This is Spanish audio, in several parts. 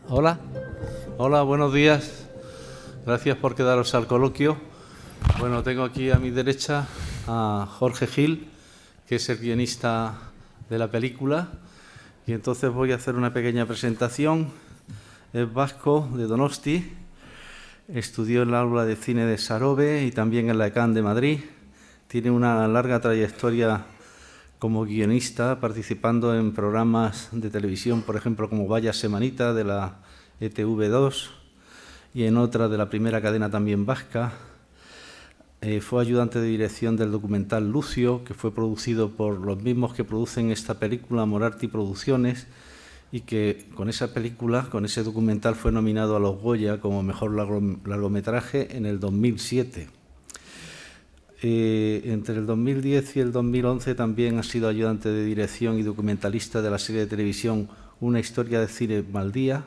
Hola, hola, buenos días. Gracias por quedaros al coloquio. Bueno, tengo aquí a mi derecha a Jorge Gil, que es el guionista de la película, y entonces voy a hacer una pequeña presentación. Es vasco, de Donosti, estudió en la Aula de Cine de Sarobe y también en la ECAN de Madrid. Tiene una larga trayectoria como guionista, participando en programas de televisión, por ejemplo, como Vaya Semanita de la ETV2 y en otra de la primera cadena también vasca. Fue ayudante de dirección del documental Lucio, que fue producido por los mismos que producen esta película, Morarty Producciones, y que con esa película, con ese documental, fue nominado a los Goya como mejor largometraje en el 2007. Entre el 2010 y el 2011 también ha sido ayudante de dirección y documentalista de la serie de televisión Una historia de cine mal día,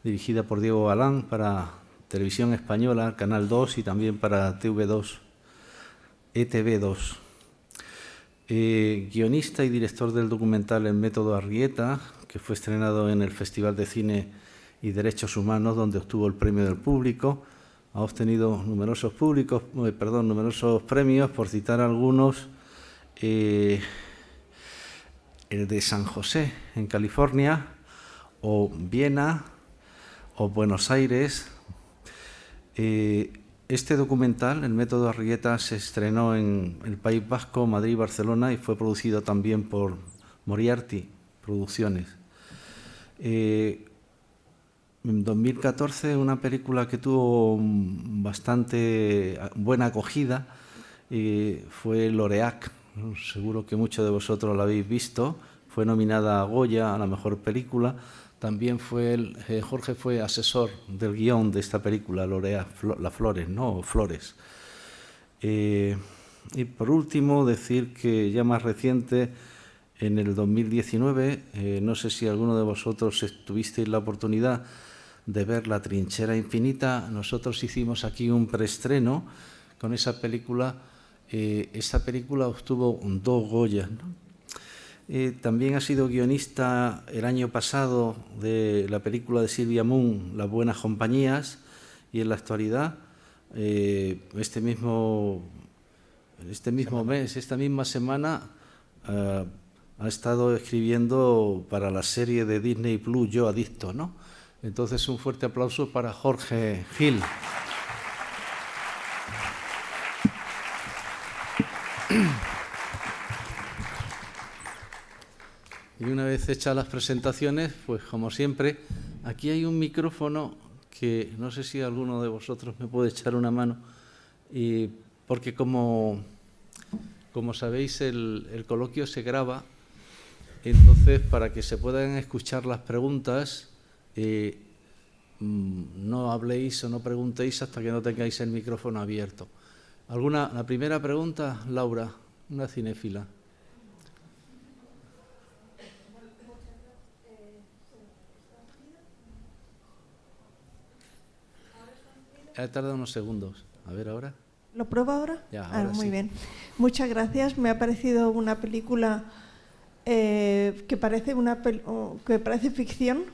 dirigida por Diego Galán para Televisión Española, Canal 2 y también para TV2, ETV2. Guionista y director del documental El método Arrieta, que fue estrenado en el Festival de Cine y Derechos Humanos, donde obtuvo el premio del público. Ha obtenido numerosos premios, por citar algunos. El de San José, en California, o Viena, o Buenos Aires. Este documental, El método Arrieta, se estrenó en el País Vasco, Madrid y Barcelona, y fue producido también por Moriarty Producciones. En 2014, una película que tuvo bastante buena acogida fue Loreac. Seguro que muchos de vosotros la habéis visto. Fue nominada a Goya a la mejor película. También Jorge fue asesor del guión de esta película, Loreac, Las Flores, ¿no? Flores. Y por último, decir que ya más reciente, en el 2019, no sé si alguno de vosotros tuvisteis la oportunidad de ver La trinchera infinita. Nosotros hicimos aquí un preestreno con esa película. Esta película obtuvo 2 Goyas, ¿no? También ha sido guionista el año pasado de la película de Silvia Moon, Las buenas compañías, y en la actualidad, este mismo mes, esta misma semana, ha estado escribiendo para la serie de Disney Plus Yo Adicto, ¿no? Entonces, un fuerte aplauso para Jorge Gil. Y una vez hechas las presentaciones, pues como siempre, aquí hay un micrófono que no sé si alguno de vosotros me puede echar una mano, porque como sabéis, el coloquio se graba. Entonces, para que se puedan escuchar las preguntas, no habléis o no preguntéis hasta que no tengáis el micrófono abierto. La primera pregunta, Laura, una cinéfila. Ha tardado unos segundos. A ver, ahora. ¿Lo pruebo ahora? Ya, ahora muy sí. bien. Muchas gracias. Me ha parecido una película que parece ficción,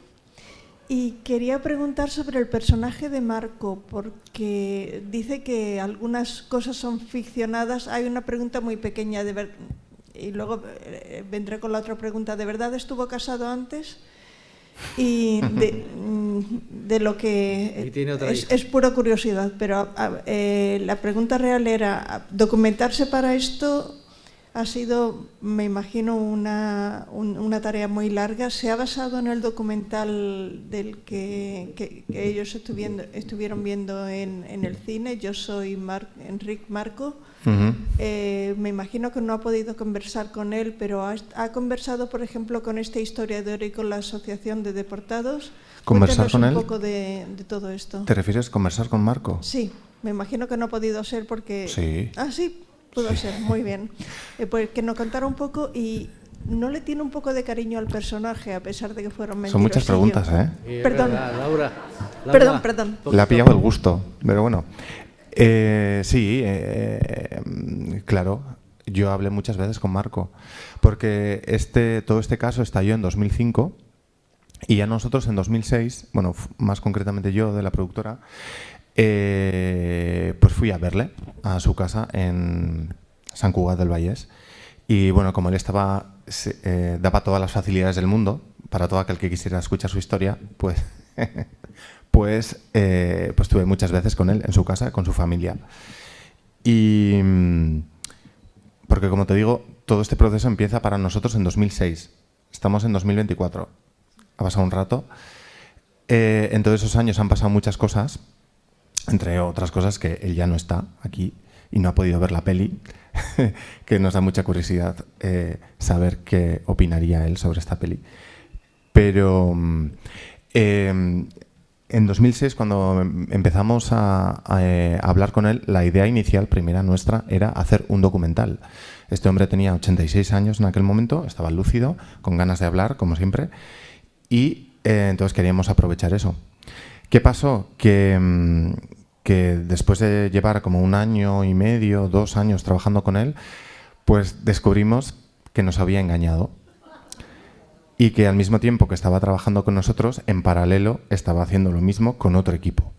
y quería preguntar sobre el personaje de Marco, porque dice que algunas cosas son ficcionadas. Hay una pregunta muy pequeña y luego vendré con la otra pregunta. ¿De verdad estuvo casado antes? Y de lo que es pura curiosidad, pero la pregunta real era, documentarse para esto ha sido, me imagino, una tarea muy larga. ¿Se ha basado en el documental del que ellos estuvieron viendo en el cine? Yo soy Enric Marco. Me imagino que no ha podido conversar con él, pero ha conversado, por ejemplo, con este historiador y con la Asociación de Deportados. ¿Conversar con él? Un poco de todo esto. ¿Te refieres a conversar con Marco? Sí, me imagino que no ha podido ser porque... Sí. Ah, sí, pudo ser, muy bien. Pues que nos contara un poco. Y ¿no le tiene un poco de cariño al personaje, a pesar de que fueron mentirosillos? Son muchas preguntas, ¿eh? Perdón. Laura. Perdón. Le ha pillado el gusto, pero bueno. Sí, claro, yo hablé muchas veces con Marco, porque todo este caso estalló en 2005 Y ya nosotros en 2006, bueno, más concretamente yo de la productora, pues fui a verle a su casa en Sant Cugat del Vallès. Y bueno, como él daba todas las facilidades del mundo para todo aquel que quisiera escuchar su historia, pues, pues estuve muchas veces con él en su casa, con su familia. Y porque, como te digo, todo este proceso empieza para nosotros en 2006. Estamos en 2024. Ha pasado un rato. En todos esos años han pasado muchas cosas, entre otras cosas que él ya no está aquí y no ha podido ver la peli, que nos da mucha curiosidad saber qué opinaría él sobre esta peli. Pero en 2006, cuando empezamos a hablar con él, la idea inicial, primera nuestra, era hacer un documental. Este hombre tenía 86 años en aquel momento, estaba lúcido, con ganas de hablar, como siempre, y entonces queríamos aprovechar eso. ¿Qué pasó? Que después de llevar como 1 año y medio, 2 años trabajando con él, pues descubrimos que nos había engañado. Y que al mismo tiempo que estaba trabajando con nosotros, en paralelo estaba haciendo lo mismo con otro equipo.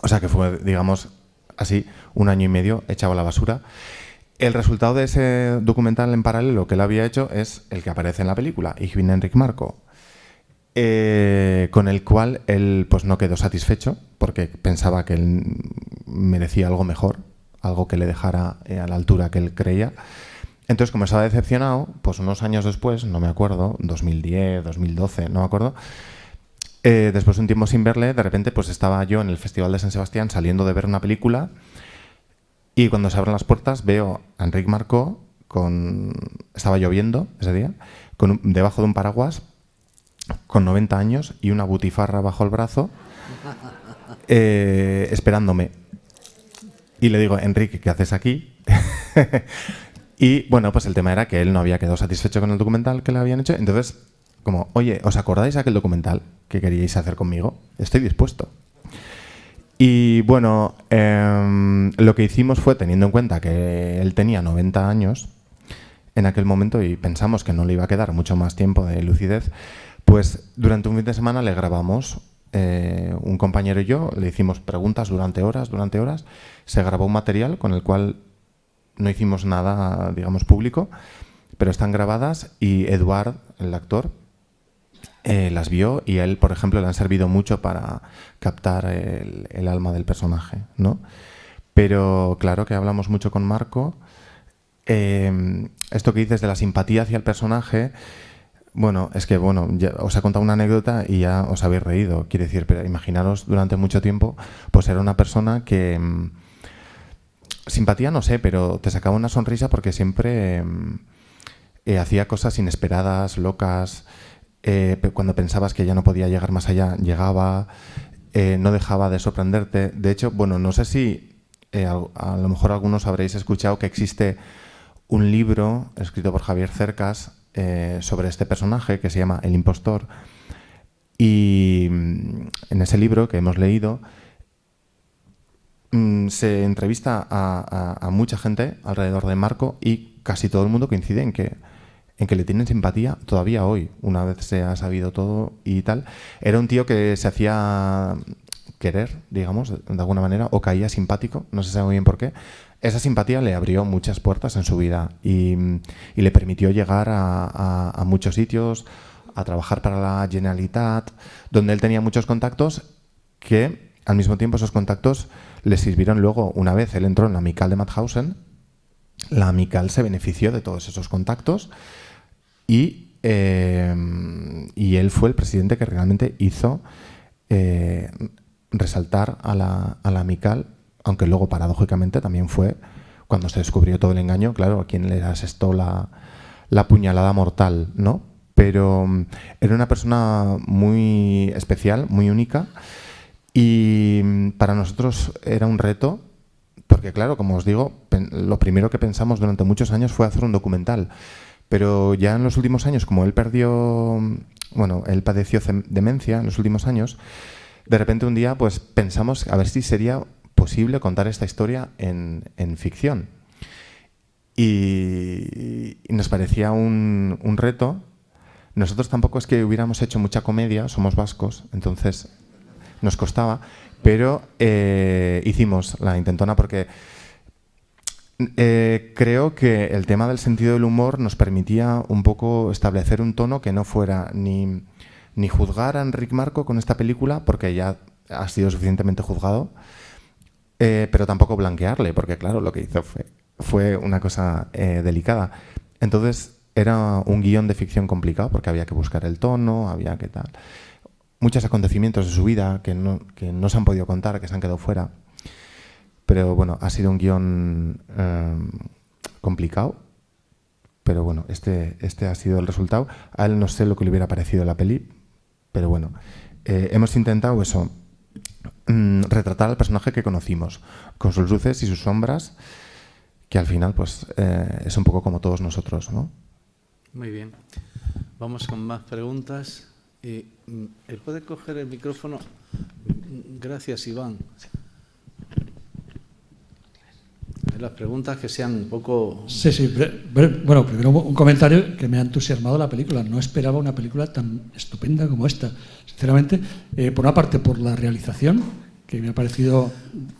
O sea que fue, digamos, así, 1 año y medio echado a la basura. El resultado de ese documental en paralelo que él había hecho es el que aparece en la película, Ich bin Enric Marco, con el cual él pues no quedó satisfecho porque pensaba que él merecía algo mejor, algo que le dejara a la altura que él creía. Entonces, como estaba decepcionado, pues unos años después, no me acuerdo, 2010, 2012, no me acuerdo, después de un tiempo sin verle, de repente pues estaba yo en el Festival de San Sebastián saliendo de ver una película y cuando se abren las puertas veo a Enric Marco, estaba lloviendo ese día, debajo de un paraguas, con 90 años y una butifarra bajo el brazo, esperándome. Y le digo, Enric, ¿qué haces aquí? Y bueno, pues el tema era que él no había quedado satisfecho con el documental que le habían hecho. Entonces, como, oye, ¿os acordáis de aquel documental que queríais hacer conmigo? Estoy dispuesto. Y bueno, lo que hicimos fue, teniendo en cuenta que él tenía 90 años en aquel momento y pensamos que no le iba a quedar mucho más tiempo de lucidez, pues durante un fin de semana le grabamos, un compañero y yo, le hicimos preguntas durante horas, se grabó un material con el cual no hicimos nada, digamos, público, pero están grabadas y Eduard, el actor, las vio y a él, por ejemplo, le han servido mucho para captar el alma del personaje, ¿no? Pero claro que hablamos mucho con Marco. Esto que dices de la simpatía hacia el personaje, bueno, es que bueno, ya os he contado una anécdota y ya os habéis reído. Quiere decir, pero imaginaros durante mucho tiempo, pues era una persona que simpatía no sé, pero te sacaba una sonrisa porque siempre hacía cosas inesperadas, locas. Cuando pensabas que ya no podía llegar más allá, llegaba, no dejaba de sorprenderte. De hecho, bueno, no sé si a lo mejor algunos habréis escuchado que existe un libro escrito por Javier Cercas sobre este personaje que se llama El Impostor. Y en ese libro que hemos leído se entrevista a mucha gente alrededor de Marco y casi todo el mundo coincide en que le tienen simpatía todavía hoy, una vez se ha sabido todo y tal. Era un tío que se hacía querer, digamos, de alguna manera, o caía simpático, no se sabe muy bien por qué. Esa simpatía le abrió muchas puertas en su vida y le permitió llegar a muchos sitios, a trabajar para la Generalitat, donde él tenía muchos contactos que, al mismo tiempo, esos contactos le sirvieron luego. Una vez él entró en la Amical de Mauthausen, la Amical se benefició de todos esos contactos y él fue el presidente que realmente hizo resaltar a la Amical, aunque luego paradójicamente también fue cuando se descubrió todo el engaño, claro, a quien le asestó la puñalada mortal, ¿no? Pero era una persona muy especial, muy única, y para nosotros era un reto, porque claro, como os digo, lo primero que pensamos durante muchos años fue hacer un documental. Pero ya en los últimos años, como él padeció demencia en los últimos años, de repente un día pues pensamos a ver si sería posible contar esta historia en ficción. Y nos parecía un reto, Nosotros tampoco es que hubiéramos hecho mucha comedia, somos vascos, entonces nos costaba, pero hicimos la intentona porque creo que el tema del sentido del humor nos permitía un poco establecer un tono que no fuera ni juzgar a Enric Marco con esta película, porque ya ha sido suficientemente juzgado, pero tampoco blanquearle, porque claro, lo que hizo fue una cosa delicada. Entonces era un guión de ficción complicado, porque había que buscar el tono, había que tal. Muchos acontecimientos de su vida que no se han podido contar, que se han quedado fuera. Pero bueno, ha sido un guión complicado, pero bueno, este ha sido el resultado. A él no sé lo que le hubiera parecido la peli, pero bueno, hemos intentado eso, retratar al personaje que conocimos, con sus luces y sus sombras, que al final pues es un poco como todos nosotros, ¿no? Muy bien. Vamos con más preguntas. ¿Él puede coger el micrófono? Gracias, Iván. Las preguntas que sean un poco... Sí. Bueno, primero un comentario que me ha entusiasmado la película. No esperaba una película tan estupenda como esta. Sinceramente, por una parte por la realización, que me ha parecido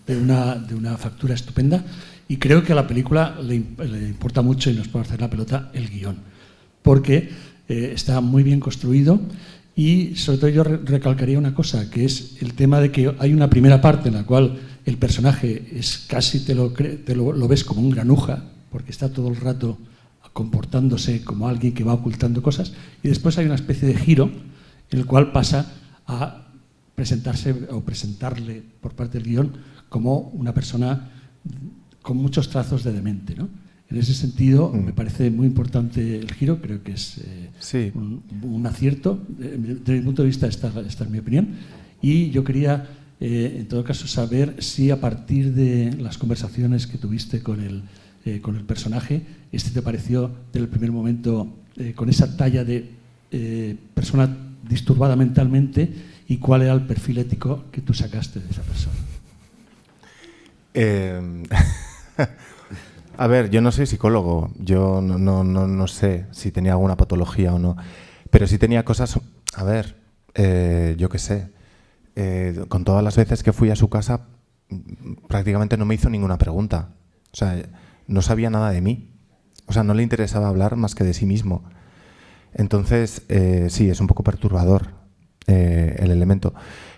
de una factura estupenda, y creo que a la película le importa mucho, y nos puede hacer la pelota, el guión, porque está muy bien construido. Y sobre todo yo recalcaría una cosa, que es el tema de que hay una primera parte en la cual el personaje es casi lo ves como un granuja, porque está todo el rato comportándose como alguien que va ocultando cosas, y después hay una especie de giro en el cual pasa a presentarle por parte del guión como una persona con muchos trazos de demente, ¿no? En ese sentido, me parece muy importante el giro, creo que es sí. un acierto. Desde mi punto de vista, esta es mi opinión. Y yo quería, en todo caso, saber si a partir de las conversaciones que tuviste con el personaje, te pareció, desde el primer momento, con esa talla de persona disturbada mentalmente, y cuál era el perfil ético que tú sacaste de esa persona. A ver, yo no soy psicólogo, yo no sé si tenía alguna patología o no, pero sí tenía cosas, a ver, yo qué sé, con todas las veces que fui a su casa prácticamente no me hizo ninguna pregunta, o sea, no sabía nada de mí, o sea, no le interesaba hablar más que de sí mismo. Entonces, sí, es un poco perturbador el elemento,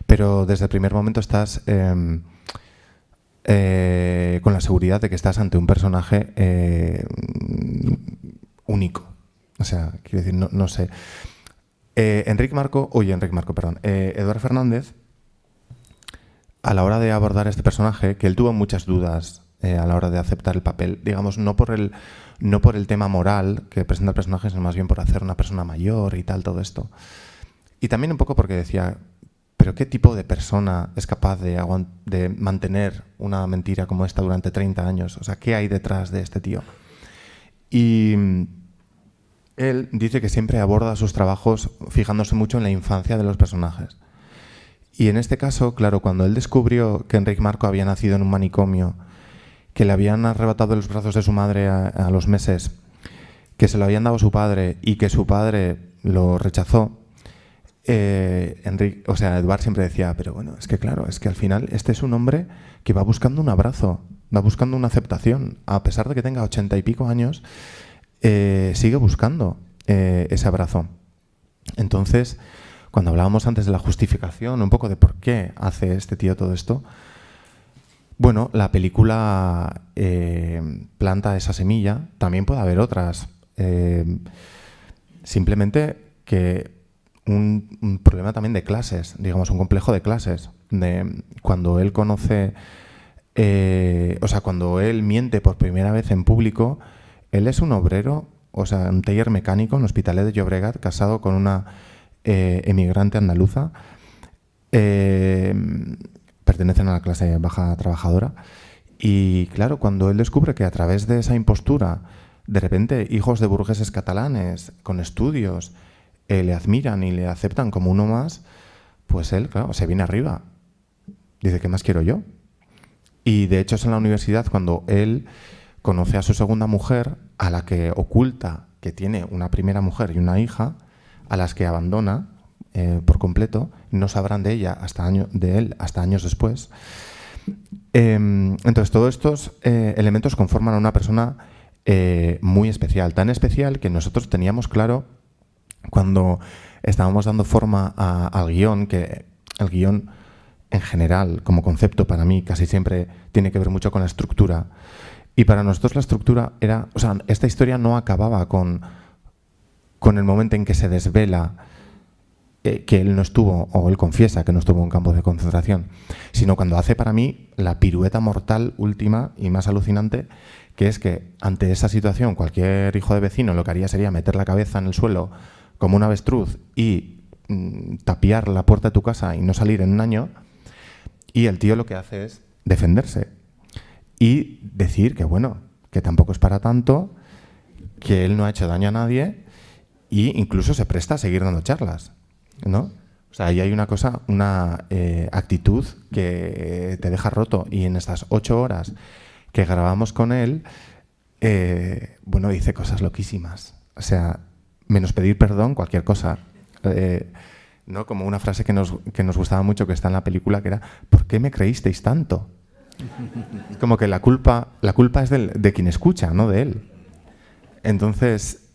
pero desde el primer momento estás... con la seguridad de que estás ante un personaje único. O sea, quiero decir, no sé. Eduard Fernández, a la hora de abordar este personaje, que él tuvo muchas dudas a la hora de aceptar el papel, digamos, no por el tema moral que presenta el personaje, sino más bien por hacer una persona mayor y tal, todo esto. Y también un poco porque decía... ¿Pero qué tipo de persona es capaz de mantener una mentira como esta durante 30 años? O sea, ¿qué hay detrás de este tío? Y él dice que siempre aborda sus trabajos fijándose mucho en la infancia de los personajes. Y en este caso, claro, cuando él descubrió que Enric Marco había nacido en un manicomio, que le habían arrebatado de los brazos de su madre a los meses, que se lo habían dado a su padre y que su padre lo rechazó, Eduard siempre decía, pero bueno, es que claro, es que al final este es un hombre que va buscando un abrazo, va buscando una aceptación, a pesar de que tenga 80 y pico años, sigue buscando ese abrazo. Entonces, cuando hablábamos antes de la justificación, un poco de por qué hace este tío todo esto, bueno, la película planta esa semilla, también puede haber otras, simplemente que un problema también de clases, digamos, un complejo de clases. Cuando él conoce, cuando él miente por primera vez en público, él es un obrero, o sea, un taller mecánico en Hospitalet de Llobregat, casado con una emigrante andaluza, pertenecen a la clase baja trabajadora. Y claro, cuando él descubre que a través de esa impostura, de repente, hijos de burgueses catalanes con estudios, le admiran y le aceptan como uno más, pues él, claro, se viene arriba. Dice, ¿qué más quiero yo? Y de hecho es en la universidad cuando él conoce a su segunda mujer, a la que oculta que tiene una primera mujer y una hija, a las que abandona por completo, no sabrán de ella de él hasta años después. Entonces, todos estos elementos conforman a una persona muy especial, tan especial que nosotros teníamos claro cuando estábamos dando forma al guión, que el guión en general, como concepto, para mí casi siempre tiene que ver mucho con la estructura. Y para nosotros la estructura era, o sea, esta historia no acababa con el momento en que se desvela que él no estuvo, o él confiesa que no estuvo en campos de concentración, sino cuando hace para mí la pirueta mortal última y más alucinante, que es que ante esa situación cualquier hijo de vecino lo que haría sería meter la cabeza en el suelo como un avestruz y tapiar la puerta de tu casa y no salir en un año, y el tío lo que hace es defenderse y decir que bueno, que tampoco es para tanto, que él no ha hecho daño a nadie, e incluso se presta a seguir dando charlas, ¿no? O sea, ahí hay una cosa, una actitud que te deja roto. Y en estas 8 horas que grabamos con él, bueno, dice cosas loquísimas. O sea, menos pedir perdón, cualquier cosa. ¿No? Como una frase que nos gustaba mucho, que está en la película, que era: ¿por qué me creísteis tanto? Como que la culpa es de quien escucha, no de él. Entonces,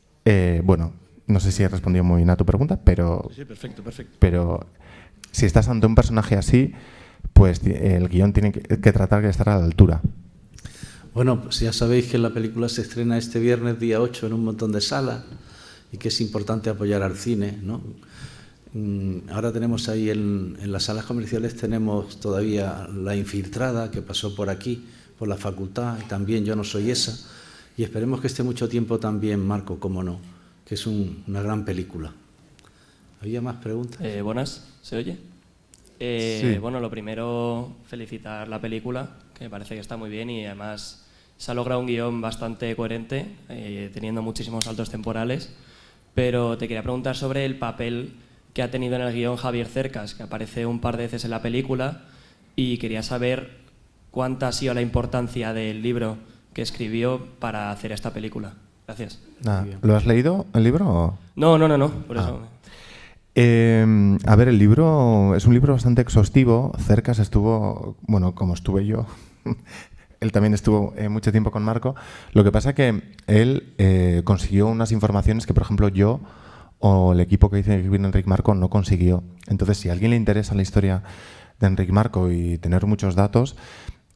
bueno, no sé si he respondido muy bien a tu pregunta, pero... Sí, perfecto. Pero si estás ante un personaje así, pues el guión tiene que tratar de estar a la altura. Bueno, pues ya sabéis que la película se estrena este viernes, día 8, en un montón de salas, y que es importante apoyar al cine, ¿no? Ahora tenemos ahí en las salas comerciales, tenemos todavía La Infiltrada, que pasó por aquí, por la facultad, y también Yo no soy esa, y esperemos que esté mucho tiempo también Marco, cómo no, que es una gran película. ¿Había más preguntas? Buenas, ¿se oye? Sí. Bueno, lo primero, felicitar la película, que me parece que está muy bien y además se ha logrado un guión bastante coherente, teniendo muchísimos saltos temporales, pero te quería preguntar sobre el papel que ha tenido en el guión Javier Cercas, que aparece un par de veces en la película, y quería saber cuánta ha sido la importancia del libro que escribió para hacer esta película. Gracias. ¿Lo has leído, el libro? O? No, por eso. A ver, el libro es un libro bastante exhaustivo. Cercas estuvo, bueno, como estuve yo, él también estuvo mucho tiempo con Marco. Lo que pasa es que él consiguió unas informaciones que, por ejemplo, yo o el equipo que dice que viene Enric Marco no consiguió. Entonces, si a alguien le interesa la historia de Enric Marco y tener muchos datos,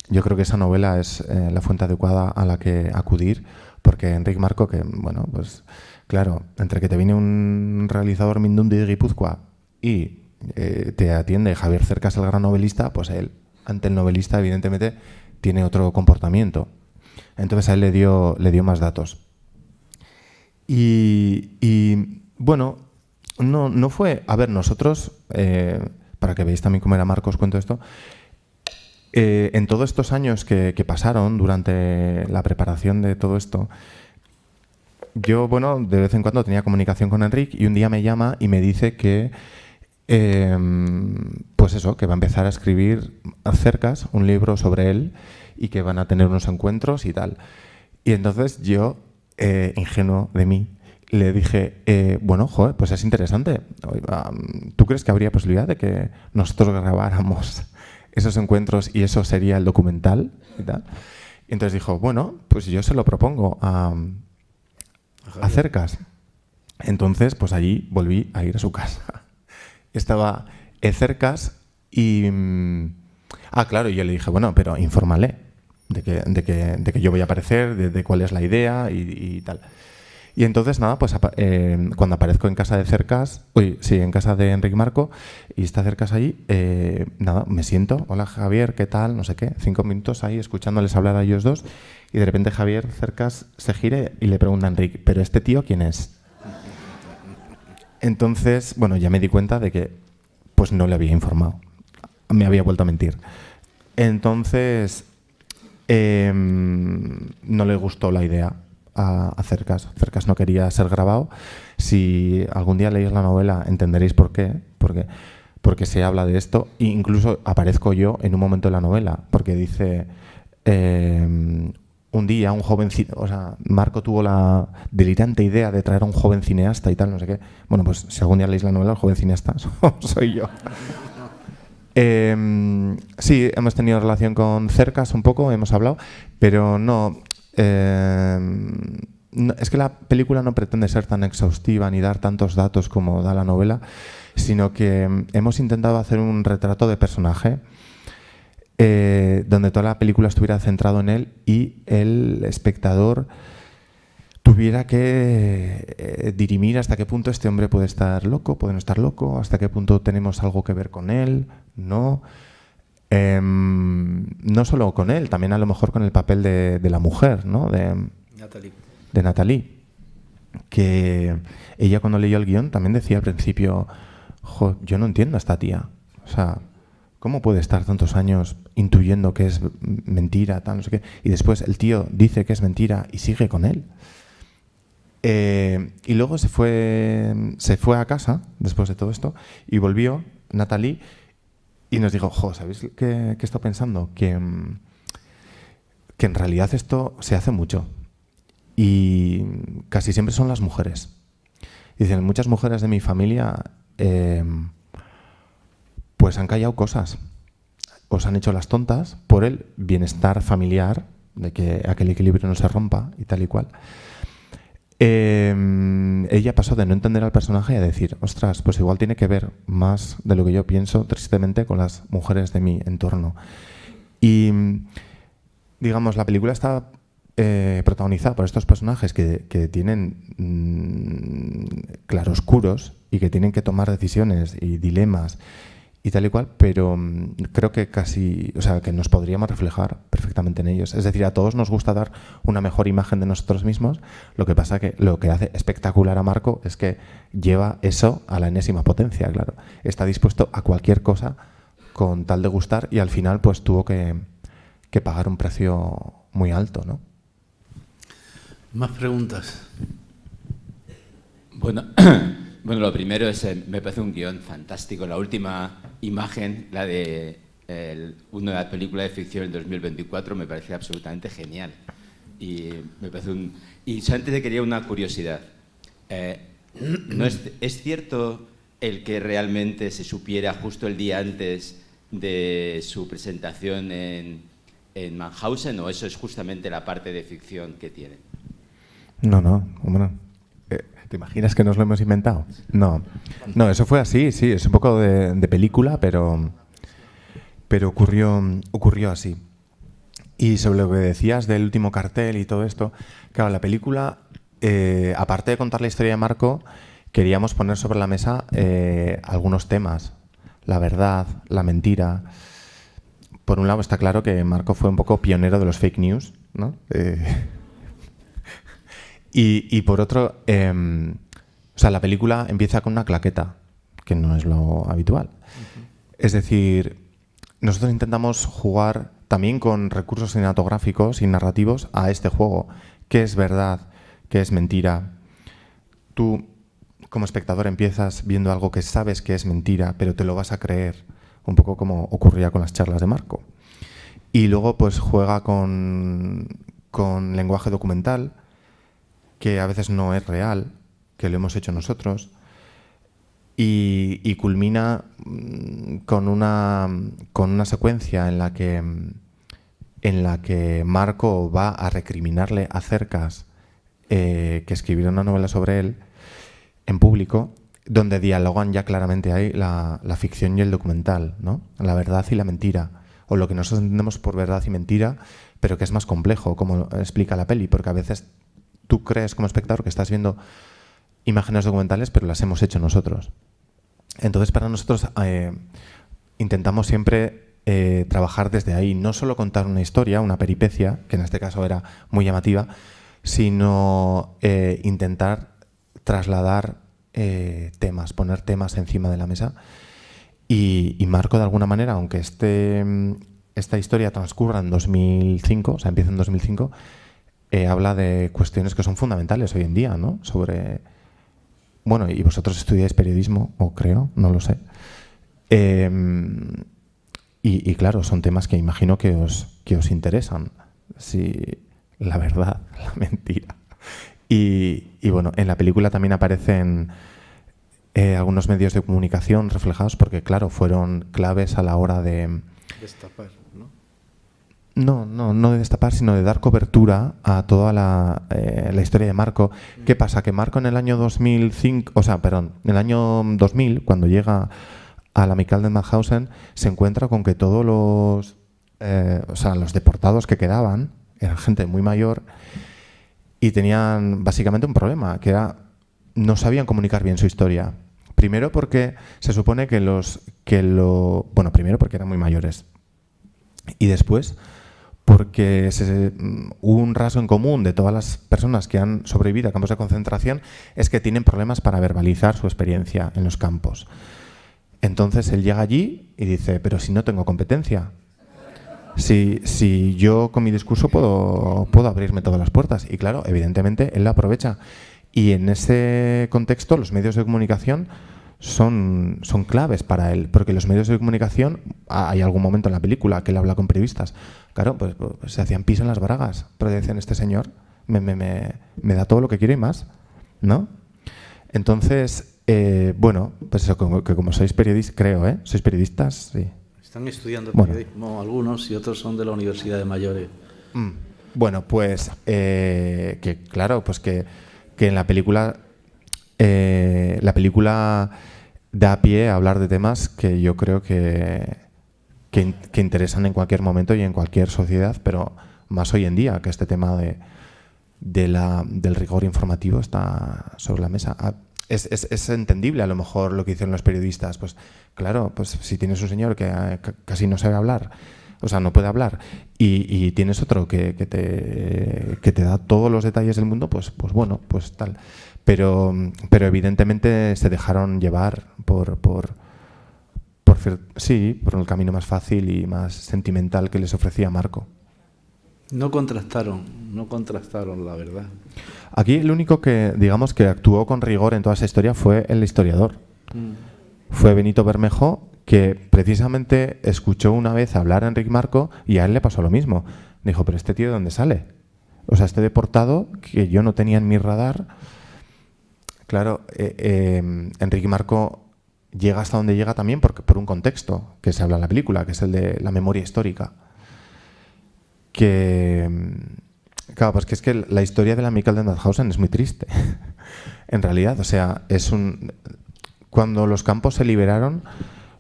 yo creo que esa novela es la fuente adecuada a la que acudir, porque Enric Marco, que, bueno, pues claro, entre que te viene un realizador mindundi de Guipúzcoa y te atiende Javier Cercas, el gran novelista, pues él, ante el novelista, evidentemente, tiene otro comportamiento. Entonces a él le dio más datos. Y bueno, no fue... A ver, nosotros, para que veáis también cómo era Marcos, cuento esto. En todos estos años que pasaron durante la preparación de todo esto, yo, bueno, de vez en cuando tenía comunicación con Enric y un día me llama y me dice que, pues eso, que va a empezar a escribir Cercas, un libro sobre él, y que van a tener unos encuentros y tal. Y entonces yo, ingenuo de mí, le dije, bueno, joder, pues es interesante. ¿Tú crees que habría posibilidad de que nosotros grabáramos esos encuentros y eso sería el documental? Y tal. Y entonces dijo, bueno, pues yo se lo propongo a Cercas. Entonces, pues allí volví a ir a su casa. Estaba Cercas y... claro, y yo le dije, bueno, pero infórmale de que yo voy a aparecer, de cuál es la idea y tal. Y entonces, nada, pues cuando aparezco en casa de Cercas, en casa de Enric Marco, y está Cercas allí, nada, me siento, hola Javier, ¿qué tal? No sé qué, 5 minutos ahí escuchándoles hablar a ellos dos, y de repente Javier Cercas se gira y le pregunta a Enric, ¿pero este tío quién es? Entonces, bueno, ya me di cuenta de que pues no le había informado, me había vuelto a mentir. Entonces, no le gustó la idea a Cercas. Cercas no quería ser grabado. Si algún día leéis la novela entenderéis por qué. Porque se habla de esto e incluso aparezco yo en un momento de la novela, porque dice un un día un joven, o sea, Marco tuvo la delirante idea de traer a un joven cineasta y tal, no sé qué. Bueno, pues si algún día leéis la novela, el joven cineasta soy yo. Sí, hemos tenido relación con Cercas un poco, hemos hablado, pero no, es que la película no pretende ser tan exhaustiva ni dar tantos datos como da la novela, sino que hemos intentado hacer un retrato de personaje donde toda la película estuviera centrado en él y el espectador tuviera que dirimir hasta qué punto este hombre puede estar loco, puede no estar loco, hasta qué punto tenemos algo que ver con él, no. No solo con él, también a lo mejor con el papel de la mujer, ¿no? De Natalie, que ella cuando leyó el guión también decía al principio, yo no entiendo a esta tía, o sea, ¿cómo puede estar tantos años intuyendo que es mentira, tal, no sé qué? Y después el tío dice que es mentira y sigue con él. Y luego se fue a casa después de todo esto y volvió Natalie y nos dijo, ¿sabéis qué estoy pensando? Que en realidad esto se hace mucho y casi siempre son las mujeres. Y dicen, muchas mujeres de mi familia pues han callado cosas, os han hecho las tontas por el bienestar familiar, de que aquel equilibrio no se rompa y tal y cual. Ella pasó de no entender al personaje a decir, ostras, pues igual tiene que ver más de lo que yo pienso, tristemente, con las mujeres de mi entorno. Y, digamos, la película está protagonizada por estos personajes que tienen claroscuros y que tienen que tomar decisiones y dilemas y tal y cual, pero creo que que nos podríamos reflejar perfectamente en ellos. Es decir, a todos nos gusta dar una mejor imagen de nosotros mismos, lo que pasa que lo que hace espectacular a Marco es que lleva eso a la enésima potencia, claro. Está dispuesto a cualquier cosa con tal de gustar y al final pues tuvo que pagar un precio muy alto, ¿no? Más preguntas. Bueno, lo primero es, me parece un guión fantástico. La última imagen, la de una de las películas de ficción del 2024, me parece absolutamente genial. Y me parece y antes te quería una curiosidad. ¿No es cierto el que realmente se supiera justo el día antes de su presentación en Mannhausen, o eso es justamente la parte de ficción que tiene? No, bueno, ¿te imaginas que nos lo hemos inventado? No, eso fue así, sí, es un poco de película, pero ocurrió así. Y sobre lo que decías del último cartel y todo esto, claro, la película, aparte de contar la historia de Marco, queríamos poner sobre la mesa algunos temas, la verdad, la mentira. Por un lado está claro que Marco fue un poco pionero de los fake news, ¿no? Y por otro, la película empieza con una claqueta, que no es lo habitual. Es decir, nosotros intentamos jugar también con recursos cinematográficos y narrativos a este juego. ¿Qué es verdad? ¿Qué es mentira? Tú, como espectador, empiezas viendo algo que sabes que es mentira, pero te lo vas a creer, un poco como ocurría con las charlas de Marco. Y luego, pues, juega con lenguaje documental, que a veces no es real, que lo hemos hecho nosotros, y culmina con una secuencia en la que Marco va a recriminarle a Cercas que escribiera una novela sobre él en público, donde dialogan ya claramente ahí la ficción y el documental, ¿no? La verdad y la mentira, o lo que nosotros entendemos por verdad y mentira, pero que es más complejo, como explica la peli, porque a veces tú crees como espectador que estás viendo imágenes documentales, pero las hemos hecho nosotros. Entonces, para nosotros intentamos siempre trabajar desde ahí, no solo contar una historia, una peripecia, que en este caso era muy llamativa, sino intentar trasladar temas, poner temas encima de la mesa. Y Marco, de alguna manera, aunque esta historia transcurra en 2005, o sea, empieza en 2005, habla de cuestiones que son fundamentales hoy en día, ¿no? Sobre, bueno, y vosotros estudiáis periodismo, o creo, no lo sé. Y claro, son temas que imagino que os interesan. Si la verdad, la mentira. Y bueno, en la película también aparecen algunos medios de comunicación reflejados porque, claro, fueron claves a la hora de... Destapar, ¿no? No de destapar, sino de dar cobertura a toda la historia de Marco. ¿Qué pasa? Que Marco en el año 2005, en el año 2000, cuando llega a la Amical de Mauthausen, se encuentra con que todos los deportados que quedaban eran gente muy mayor y tenían básicamente un problema, que era no sabían comunicar bien su historia. Primero porque se supone primero porque eran muy mayores. Y después porque hubo un rasgo en común de todas las personas que han sobrevivido a campos de concentración, es que tienen problemas para verbalizar su experiencia en los campos. Entonces él llega allí y dice, pero si no tengo competencia, si yo con mi discurso puedo abrirme todas las puertas. Y claro, evidentemente él lo aprovecha. Y en ese contexto los medios de comunicación son claves para él, porque los medios de comunicación, hay algún momento en la película que él habla con periodistas, claro, pues se hacían piso en las bragas, pero decían, este señor me da todo lo que quiero y más, ¿no? Entonces, pues eso, como sois periodistas, creo, ¿sois periodistas? Sí. Están estudiando periodismo algunos y otros son de la Universidad de Mayores. Bueno, pues que claro, pues que en la película da pie a hablar de temas que yo creo que interesan en cualquier momento y en cualquier sociedad, pero más hoy en día, que este tema del rigor informativo está sobre la mesa. Es entendible a lo mejor lo que dicen los periodistas. Pues claro, pues si tienes un señor que casi no sabe hablar, o sea, no puede hablar, y tienes otro que te da todos los detalles del mundo, pues bueno, pues tal. Pero evidentemente se dejaron llevar por el camino más fácil y más sentimental que les ofrecía Marco. No contrastaron, la verdad. Aquí el único que, digamos, que actuó con rigor en toda esa historia fue el historiador. Fue Benito Bermejo, que precisamente escuchó una vez hablar a Enric Marco y a él le pasó lo mismo. Dijo, pero ¿este tío de dónde sale? O sea, este deportado que yo no tenía en mi radar. Claro, Enric Marco llega hasta donde llega también por un contexto que se habla en la película, que es el de la memoria histórica. Claro, pues que es que la historia de la Amical de Mauthausen es muy triste, en realidad. O sea, cuando los campos se liberaron,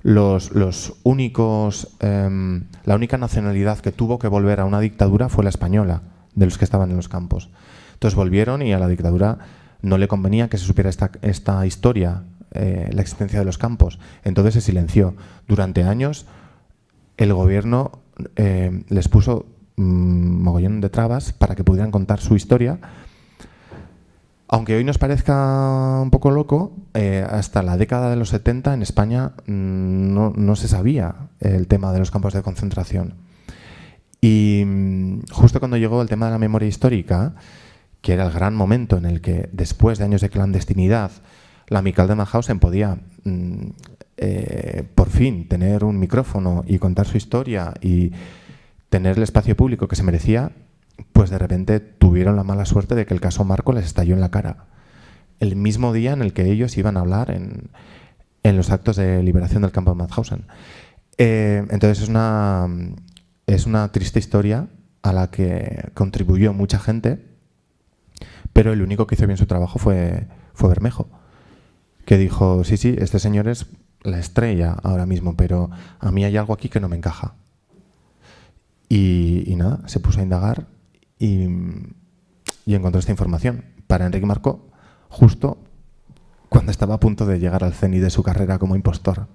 los únicos, la única nacionalidad que tuvo que volver a una dictadura fue la española, de los que estaban en los campos. Entonces volvieron y a la dictadura no le convenía que se supiera esta historia, la existencia de los campos. Entonces se silenció. Durante años el gobierno les puso mogollón de trabas para que pudieran contar su historia. Aunque hoy nos parezca un poco loco, hasta la década de los 70 en España no se sabía el tema de los campos de concentración. Y justo cuando llegó el tema de la memoria histórica, que era el gran momento en el que, después de años de clandestinidad, la Amical de Mauthausen podía por fin tener un micrófono y contar su historia y tener el espacio público que se merecía, pues de repente tuvieron la mala suerte de que el caso Marco les estalló en la cara. El mismo día en el que ellos iban a hablar en los actos de liberación del campo de Mauthausen. Entonces es una triste historia a la que contribuyó mucha gente, pero el único que hizo bien su trabajo fue Bermejo, que dijo, sí, este señor es la estrella ahora mismo, pero a mí hay algo aquí que no me encaja. Y nada, se puso a indagar y encontró esta información para Enric Marco justo cuando estaba a punto de llegar al cenit de su carrera como impostor.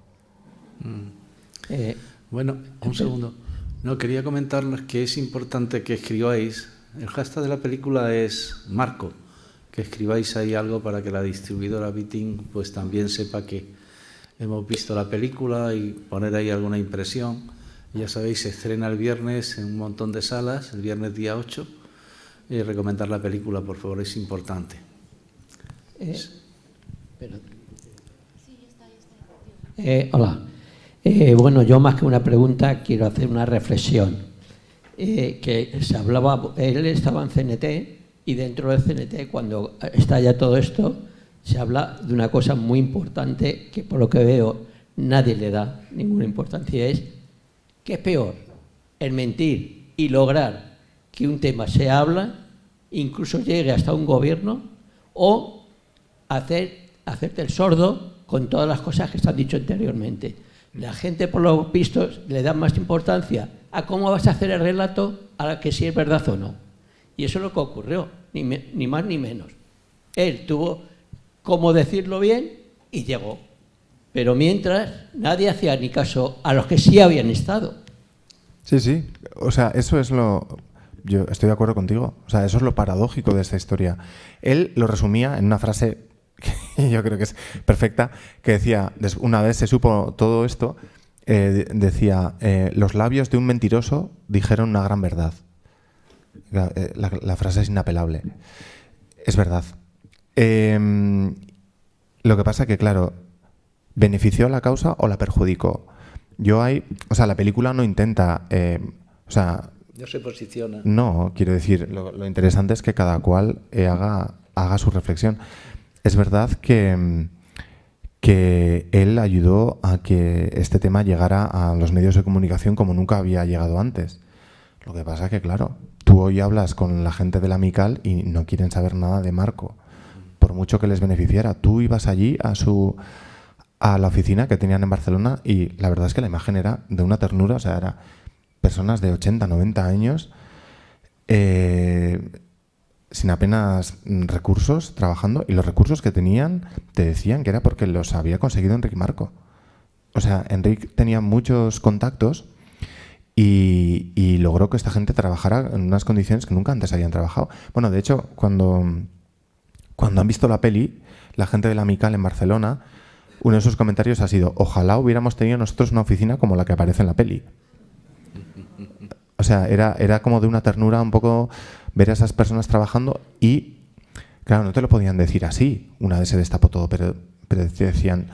Bueno, un segundo. No, quería comentarles que es importante que escribáis. El hashtag de la película es Marco, que escribáis ahí algo para que la distribuidora Biting pues también sepa que hemos visto la película y poner ahí alguna impresión. Ya sabéis, se estrena el viernes en un montón de salas, el viernes día 8. Recomendar la película, por favor, es importante. Hola. Bueno, yo más que una pregunta quiero hacer una reflexión. que se hablaba, él estaba en CNT y dentro del CNT, cuando estalla todo esto, se habla de una cosa muy importante que por lo que veo nadie le da ninguna importancia, es ¿qué es peor? El mentir y lograr que un tema se habla, incluso llegue hasta un gobierno, o hacerte el sordo con todas las cosas que se han dicho anteriormente. La gente, por lo visto, le da más importancia a cómo vas a hacer el relato a que si es verdad o no. Y eso es lo que ocurrió, ni más ni menos. Él tuvo cómo decirlo bien y llegó. Pero mientras, nadie hacía ni caso a los que sí habían estado. Sí, sí. O sea, eso es lo... Yo estoy de acuerdo contigo. O sea, eso es lo paradójico de esta historia. Él lo resumía en una frase que yo creo que es perfecta, que decía, una vez se supo todo esto, decía, los labios de un mentiroso dijeron una gran verdad. La frase es inapelable. Es verdad. Lo que pasa que, claro, ¿benefició a la causa o la perjudicó? O sea, la película no intenta... no se posiciona. No, quiero decir, lo interesante es que cada cual haga su reflexión. Es verdad que él ayudó a que este tema llegara a los medios de comunicación como nunca había llegado antes. Lo que pasa es que, claro, tú hoy hablas con la gente de la Amical y no quieren saber nada de Marco, por mucho que les beneficiara. Tú ibas allí a la oficina que tenían en Barcelona y la verdad es que la imagen era de una ternura, o sea, era personas de 80, 90 años sin apenas recursos trabajando, y los recursos que tenían te decían que era porque los había conseguido Enric Marco. O sea, Enric tenía muchos contactos y logró que esta gente trabajara en unas condiciones que nunca antes habían trabajado. Bueno, de hecho, cuando han visto la peli, la gente de la Amical en Barcelona, uno de sus comentarios ha sido: ojalá hubiéramos tenido nosotros una oficina como la que aparece en la peli. O sea, era como de una ternura un poco ver a esas personas trabajando y, claro, no te lo podían decir así una vez se destapó todo, pero te decían,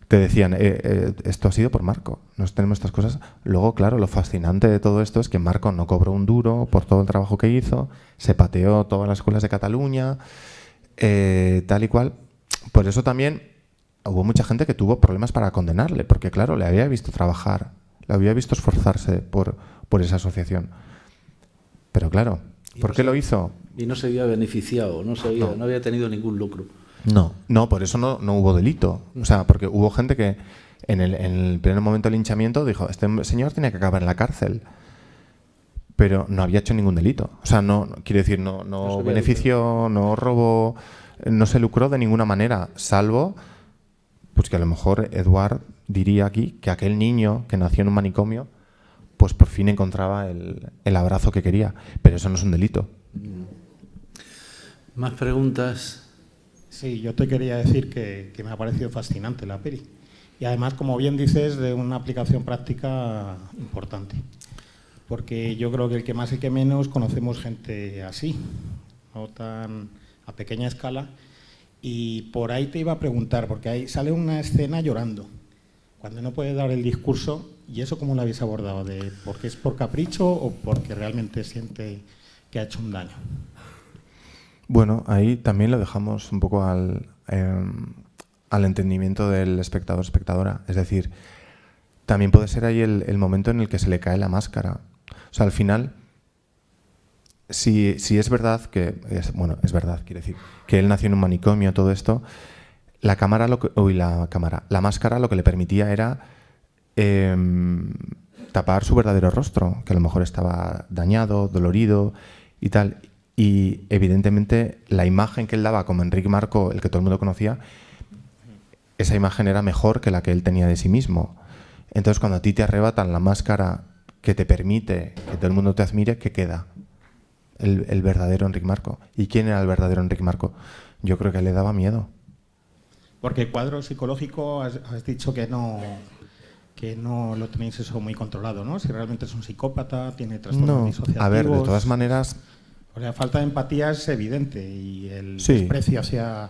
esto ha sido por Marco, nos tenemos estas cosas. Luego, claro, lo fascinante de todo esto es que Marco no cobró un duro por todo el trabajo que hizo, se pateó todas las escuelas de Cataluña, tal y cual. Por eso también hubo mucha gente que tuvo problemas para condenarle, porque, claro, le había visto trabajar, le había visto esforzarse por esa asociación. Pero, claro, ¿por qué lo hizo? Y no se había beneficiado, no había tenido ningún lucro. No, por eso no hubo delito. O sea, porque hubo gente que en el primer momento del linchamiento dijo: este señor tiene que acabar en la cárcel. Pero no había hecho ningún delito. O sea, quiero decir, no benefició, no robó, no se lucró de ninguna manera, salvo pues que a lo mejor Eduard diría aquí que aquel niño que nació en un manicomio pues por fin encontraba el abrazo que quería. Pero eso no es un delito. ¿Más preguntas? Sí, yo te quería decir que me ha parecido fascinante la peli. Y además, como bien dices, de una aplicación práctica importante. Porque yo creo que el que más y que menos conocemos gente así, no tan a pequeña escala. Y por ahí te iba a preguntar, porque ahí sale una escena llorando, cuando no puede dar el discurso. ¿Y eso cómo lo habéis abordado? ¿Porque es por capricho o porque realmente siente que ha hecho un daño? Bueno, ahí también lo dejamos un poco al entendimiento del espectador, espectadora. Es decir, también puede ser ahí el momento en el que se le cae la máscara. O sea, al final, si es verdad que... es verdad, quiere decir, que él nació en un manicomio, todo esto, la máscara lo que le permitía era tapar su verdadero rostro, que a lo mejor estaba dañado, dolorido y tal. Y evidentemente la imagen que él daba como Enric Marco, el que todo el mundo conocía, esa imagen era mejor que la que él tenía de sí mismo. Entonces, cuando a ti te arrebatan la máscara que te permite que todo el mundo te admire, ¿qué queda? El verdadero Enric Marco. ¿Y quién era el verdadero Enric Marco? Yo creo que le daba miedo. Porque el cuadro psicológico has dicho que no lo tenéis eso muy controlado, ¿no? Si realmente es un psicópata, tiene trastornos disociativos. A ver, de todas maneras... O sea, falta de empatía es evidente y el desprecio hacia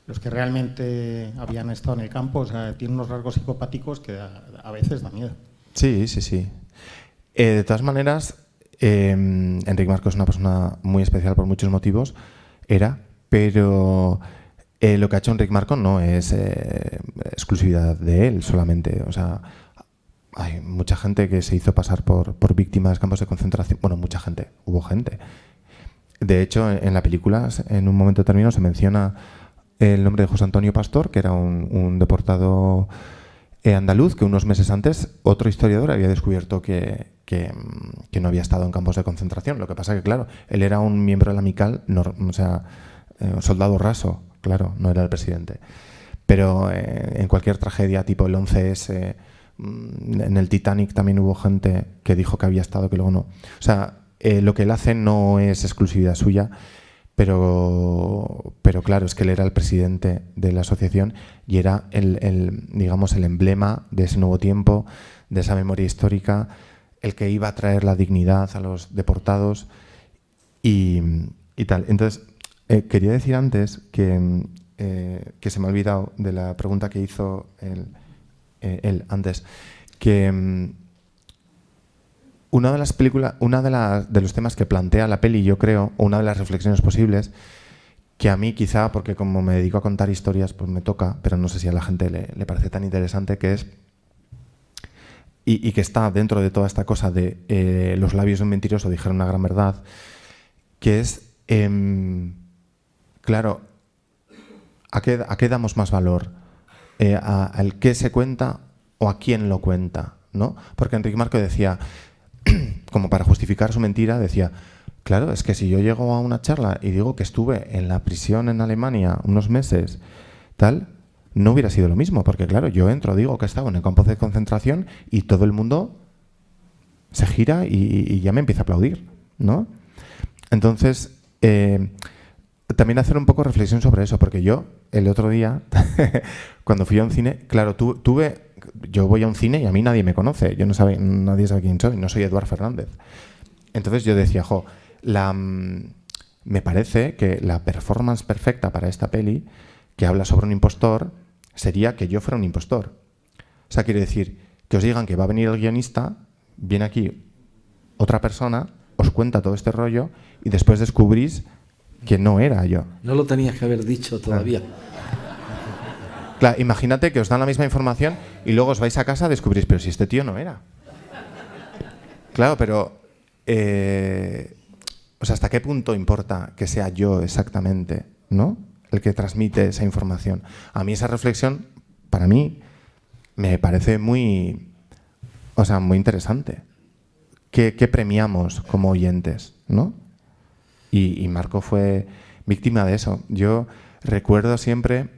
los que realmente habían estado en el campo, o sea, tiene unos rasgos psicopáticos que a veces da miedo. Sí. De todas maneras, Enric Marco es una persona muy especial por muchos motivos, pero lo que ha hecho Enric Marco no es exclusividad de él solamente. O sea, hay mucha gente que se hizo pasar por víctimas de campos de concentración. Bueno, mucha gente, hubo gente. De hecho, en la película, en un momento determinado, se menciona el nombre de José Antonio Pastor, que era un deportado andaluz, que unos meses antes otro historiador había descubierto que no había estado en campos de concentración. Lo que pasa que, claro, él era un miembro de la Amical, o sea, un soldado raso, claro, no era el presidente. Pero en cualquier tragedia tipo el 11S, en el Titanic también hubo gente que dijo que había estado, que luego no. O sea, lo que él hace no es exclusividad suya, pero claro, es que él era el presidente de la asociación y era digamos, el emblema de ese nuevo tiempo, de esa memoria histórica, el que iba a traer la dignidad a los deportados y tal. Entonces, quería decir antes que se me ha olvidado de la pregunta que hizo él antes, que una de las películas, de los temas que plantea la peli, yo creo, o una de las reflexiones posibles, que a mí quizá, porque como me dedico a contar historias, pues me toca, pero no sé si a la gente le parece tan interesante, que es, y que está dentro de toda esta cosa de los labios de un mentiroso dijeron una gran verdad, que es, claro, ¿a qué damos más valor? ¿Al qué se cuenta o a quién lo cuenta? ¿No? Porque Enric Marco decía, como para justificar su mentira, decía, claro, es que si yo llego a una charla y digo que estuve en la prisión en Alemania unos meses, tal, no hubiera sido lo mismo, porque claro, yo entro, digo que estaba en el campo de concentración y todo el mundo se gira y ya me empieza a aplaudir, ¿no? Entonces, también hacer un poco reflexión sobre eso, porque yo, el otro día, cuando fui a un cine, claro, yo voy a un cine y a mí nadie me conoce, nadie sabe quién soy, no soy Eduard Fernández. Entonces yo decía, me parece que la performance perfecta para esta peli, que habla sobre un impostor, sería que yo fuera un impostor. O sea, quiere decir, que os digan que va a venir el guionista, viene aquí otra persona, os cuenta todo este rollo y después descubrís que no era yo. No lo tenías que haber dicho todavía. Claro, imagínate que os dan la misma información y luego os vais a casa y descubrís, pero si este tío no era. Claro, pero o sea, ¿hasta qué punto importa que sea yo exactamente, ¿no?, el que transmite esa información? A mí esa reflexión, para mí, me parece muy interesante. ¿Qué premiamos como oyentes, ¿no? Y Marco fue víctima de eso. Yo recuerdo siempre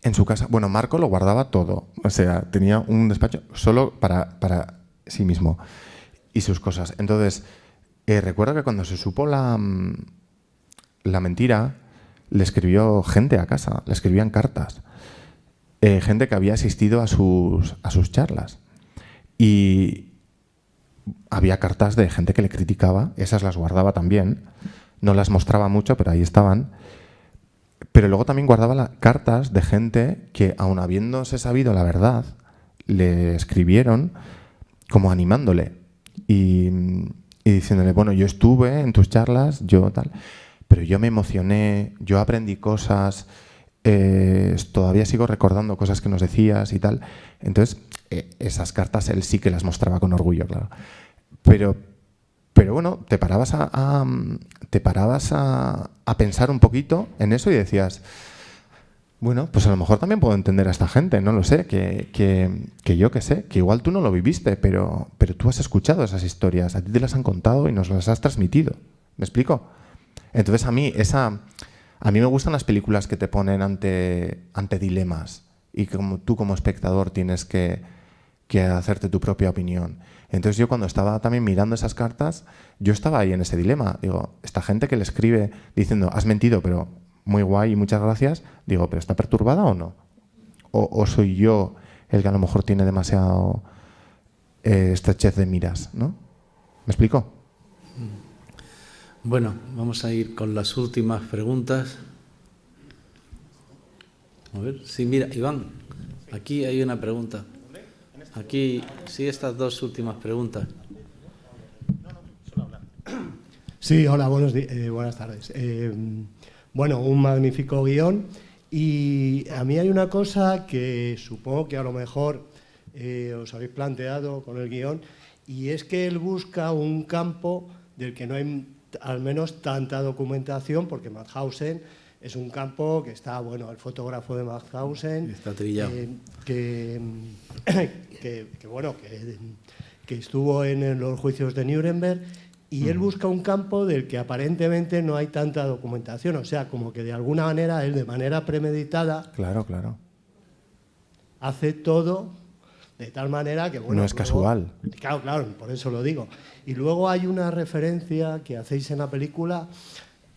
en su casa, bueno, Marco lo guardaba todo, o sea, tenía un despacho solo para sí mismo y sus cosas. Entonces, recuerdo que cuando se supo la mentira, le escribió gente a casa, le escribían cartas, gente que había asistido a sus charlas. Y había cartas de gente que le criticaba, esas las guardaba también, no las mostraba mucho, pero ahí estaban. Pero luego también guardaba cartas de gente que, aun habiéndose sabido la verdad, le escribieron como animándole y diciéndole, bueno, yo estuve en tus charlas, yo tal, pero yo me emocioné, yo aprendí cosas, todavía sigo recordando cosas que nos decías y tal. Entonces, esas cartas él sí que las mostraba con orgullo, claro. Pero bueno, te parabas a pensar un poquito en eso y decías, bueno, pues a lo mejor también puedo entender a esta gente, no lo sé, que yo qué sé, que igual tú no lo viviste, pero tú has escuchado esas historias, a ti te las han contado y nos las has transmitido. ¿Me explico? Entonces a mí me gustan las películas que te ponen ante dilemas y que tú como espectador tienes que hacerte tu propia opinión. Entonces yo cuando estaba también mirando esas cartas, yo estaba ahí en ese dilema. Digo, esta gente que le escribe diciendo, has mentido, pero muy guay y muchas gracias, digo, ¿pero está perturbada o no? ¿O soy yo el que a lo mejor tiene demasiado estrechez de miras, ¿no? ¿Me explico? Bueno, vamos a ir con las últimas preguntas. A ver, sí, mira, Iván, aquí hay una pregunta. Aquí, sí, estas dos últimas preguntas. Sí, hola, buenas tardes. Bueno, un magnífico guión. Y a mí hay una cosa que supongo que a lo mejor os habéis planteado con el guión, y es que él busca un campo del que no hay al menos tanta documentación, porque Mauthausen es un campo que está, bueno, el fotógrafo de Mauthausen, está trillado. Que estuvo en los juicios de Nuremberg, y él busca un campo del que aparentemente no hay tanta documentación, o sea, como que de alguna manera él, de manera premeditada, Claro. hace todo de tal manera que, bueno... No es casual. Claro, por eso lo digo. Y luego hay una referencia que hacéis en la película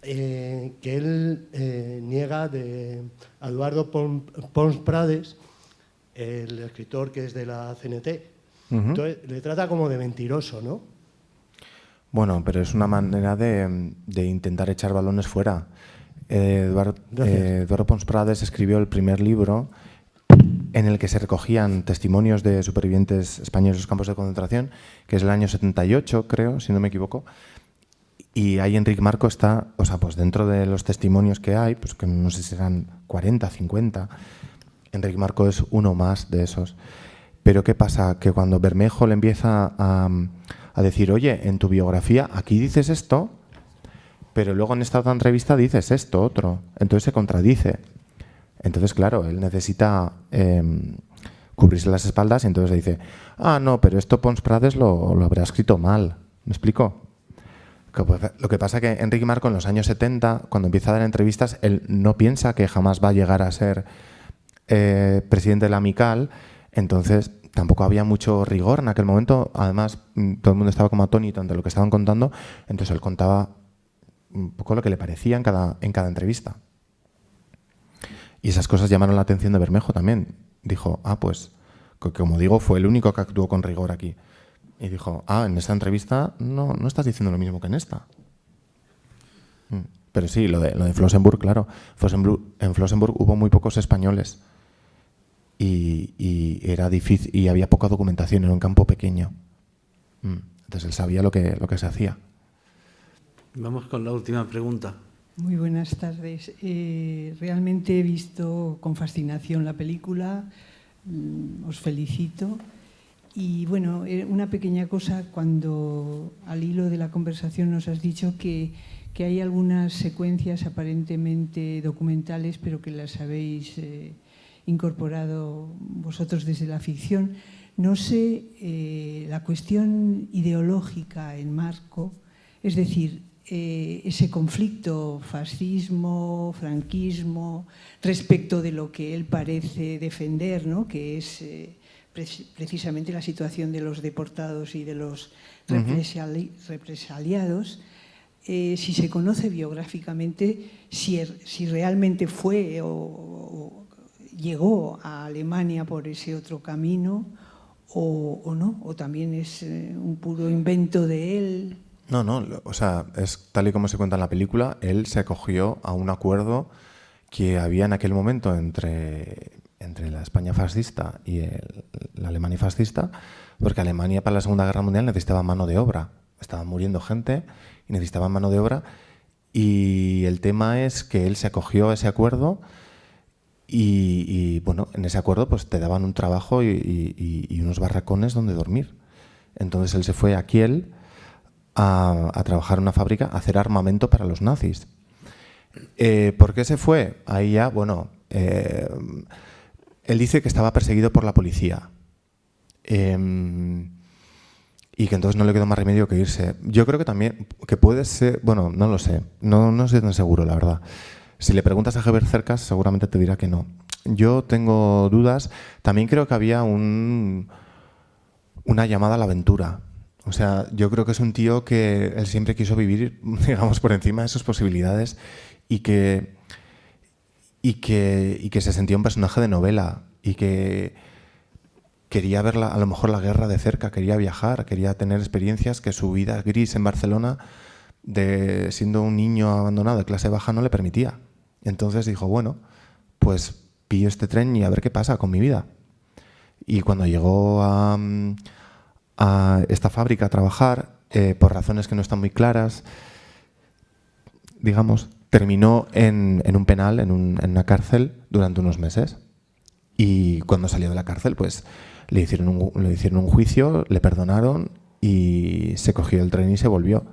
que él niega a Eduardo Pons Prades, el escritor que es de la CNT. Entonces, le trata como de mentiroso, ¿no? Bueno, pero es una manera de intentar echar balones fuera. Eduardo Pons Prades escribió el primer libro en el que se recogían testimonios de supervivientes españoles de los campos de concentración, que es el año 78, creo, si no me equivoco. Y ahí Enric Marco está, o sea, pues dentro de los testimonios que hay, pues que no sé si serán 40, 50, Enric Marco es uno más de esos. Pero ¿qué pasa? Que cuando Bermejo le empieza a decir, oye, en tu biografía aquí dices esto, pero luego en esta otra entrevista dices esto, otro. Entonces se contradice. Entonces, claro, él necesita cubrirse las espaldas, y entonces le dice, no, pero esto Pons Prades lo habrá escrito mal. ¿Me explico? Lo que pasa es que Enric Marco en los años 70, cuando empieza a dar entrevistas, él no piensa que jamás va a llegar a ser presidente de la Amical, entonces tampoco había mucho rigor en aquel momento. Además, todo el mundo estaba como atónito ante lo que estaban contando, entonces él contaba un poco lo que le parecía en cada entrevista. Y esas cosas llamaron la atención de Bermejo también. Dijo, pues, como digo, fue el único que actuó con rigor aquí. Y dijo, en esta entrevista no estás diciendo lo mismo que en esta. Pero sí, lo de Flossenbürg, claro. En Flossenbürg hubo muy pocos españoles. Y era difícil, y había poca documentación, era un campo pequeño. Entonces él sabía lo que se hacía. Vamos con la última pregunta. Muy buenas tardes. Realmente he visto con fascinación la película, os felicito. Y bueno, una pequeña cosa, cuando al hilo de la conversación nos has dicho que hay algunas secuencias aparentemente documentales, pero que las habéis incorporado vosotros desde la ficción. No sé, la cuestión ideológica en Marco, es decir, ese conflicto fascismo, franquismo, respecto de lo que él parece defender, ¿no? Que es precisamente la situación de los deportados y de los represaliados. Si se conoce biográficamente si realmente fue o llegó a Alemania por ese otro camino o no, o también es un puro invento de él. No, o sea, es tal y como se cuenta en la película, él se acogió a un acuerdo que había en aquel momento entre la España fascista y la Alemania fascista, porque Alemania para la Segunda Guerra Mundial necesitaba mano de obra. Estaba muriendo gente y necesitaba mano de obra, y el tema es que él se acogió a ese acuerdo y bueno, en ese acuerdo pues te daban un trabajo y unos barracones donde dormir. Entonces él se fue a Kiel a trabajar en una fábrica, a hacer armamento para los nazis. ¿Por qué se fue? Ahí ya, bueno, él dice que estaba perseguido por la policía y que entonces no le quedó más remedio que irse. Yo creo que también, que puede ser, bueno, no lo sé, no estoy tan seguro, la verdad. Si le preguntas a Herbert Cercas, seguramente te dirá que no. Yo tengo dudas. También creo que había una llamada a la aventura. O sea, yo creo que es un tío que él siempre quiso vivir, digamos, por encima de sus posibilidades y que se sentía un personaje de novela y que quería ver a lo mejor la guerra de cerca, quería viajar, quería tener experiencias que su vida gris en Barcelona, siendo un niño abandonado de clase baja, no le permitía. Entonces dijo, bueno, pues pillo este tren y a ver qué pasa con mi vida. Y cuando llegó a esta fábrica a trabajar, por razones que no están muy claras, digamos, terminó en un penal, en una cárcel, durante unos meses. Y cuando salió de la cárcel, pues le hicieron un juicio, le perdonaron y se cogió el tren y se volvió.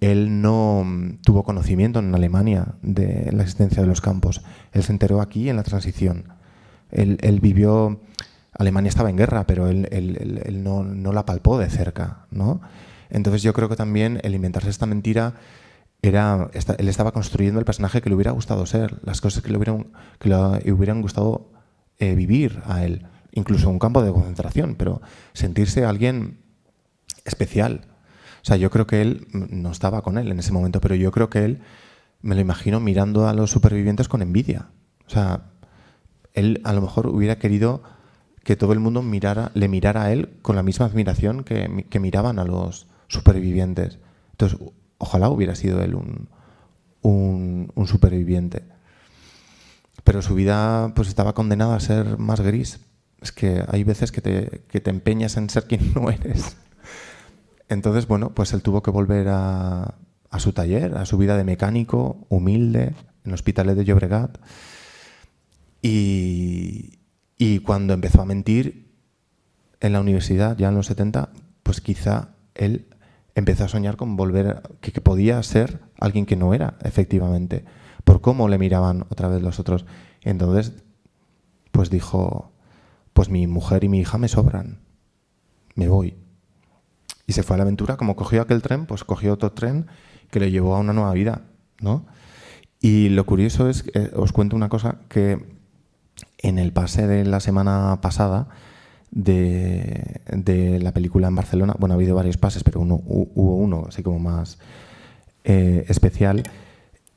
Él no tuvo conocimiento en Alemania de la existencia de los campos. Él se enteró aquí en la transición. Él vivió... Alemania estaba en guerra, pero él no la palpó de cerca, ¿no? Entonces yo creo que también el inventarse esta mentira él estaba construyendo el personaje que le hubiera gustado ser, las cosas que le hubieran gustado vivir a él, incluso un campo de concentración, pero sentirse alguien especial. O sea, yo creo que él, no estaba con él en ese momento, pero yo creo que él, me lo imagino mirando a los supervivientes con envidia. O sea, él a lo mejor hubiera querido que todo el mundo le mirara a él con la misma admiración que miraban a los supervivientes. Entonces, ojalá hubiera sido él un superviviente. Pero su vida pues estaba condenada a ser más gris. Es que hay veces que te empeñas en ser quien no eres. Entonces, bueno, pues él tuvo que volver a su taller, a su vida de mecánico, humilde, en Hospitalet de Llobregat. Y cuando empezó a mentir en la universidad, ya en los 70, pues quizá él empezó a soñar con volver, que podía ser alguien que no era, efectivamente, por cómo le miraban otra vez los otros. Entonces, pues dijo, pues mi mujer y mi hija me sobran, me voy. Y se fue a la aventura, como cogió aquel tren, pues cogió otro tren que le llevó a una nueva vida, ¿no? Y lo curioso es, os cuento una cosa, que en el pase de la semana pasada de la película en Barcelona, bueno, ha habido varios pases, pero hubo uno así como más especial,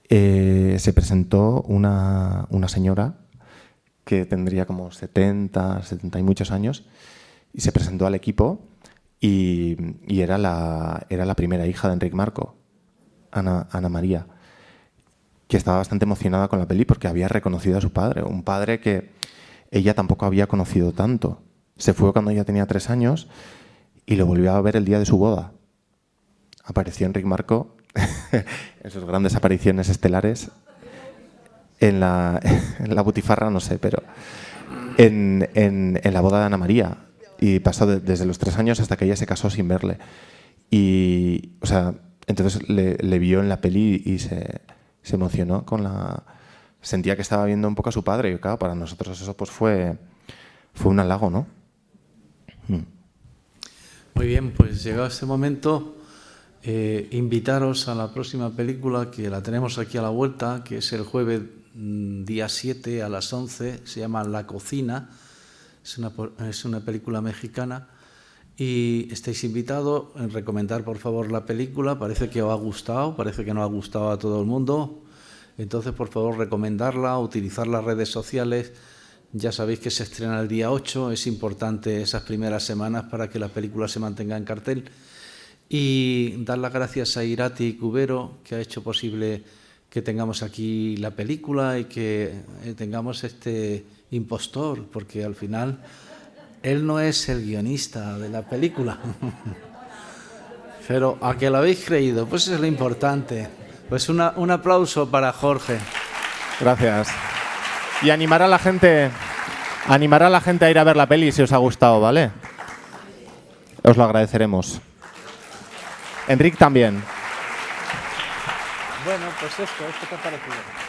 se presentó una señora que tendría como 70 y muchos años, y se presentó al equipo y era la primera hija de Enric Marco, Ana María, que estaba bastante emocionada con la peli porque había reconocido a su padre, un padre que ella tampoco había conocido tanto. Se fue cuando ella tenía 3 años y lo volvió a ver el día de su boda. Apareció Enric Marco en sus grandes apariciones estelares en la butifarra, no sé, pero en la boda de Ana María. Y pasó desde los 3 años hasta que ella se casó sin verle. Y, o sea, entonces le vio en la peli y se emocionó sentía que estaba viendo un poco a su padre. Y claro, para nosotros eso pues fue un halago, ¿no? Muy bien, pues llegado este momento, invitaros a la próxima película, que la tenemos aquí a la vuelta, que es el jueves día 7 a las 11, se llama La Cocina, es una película mexicana, y estáis invitados a recomendar por favor la película. Parece que os ha gustado, parece que no ha gustado a todo el mundo, entonces por favor recomendarla, utilizar las redes sociales. Ya sabéis que se estrena el día 8, es importante esas primeras semanas para que la película se mantenga en cartel. Y dar las gracias a Irati Cubero, que ha hecho posible que tengamos aquí la película y que tengamos este impostor, porque al final él no es el guionista de la película. Pero a que lo habéis creído, pues eso es lo importante. Pues un aplauso para Jorge. Gracias. Y animar a la gente a ir a ver la peli si os ha gustado, ¿vale? Os lo agradeceremos. Enric también. Bueno, pues esto te ha parecido.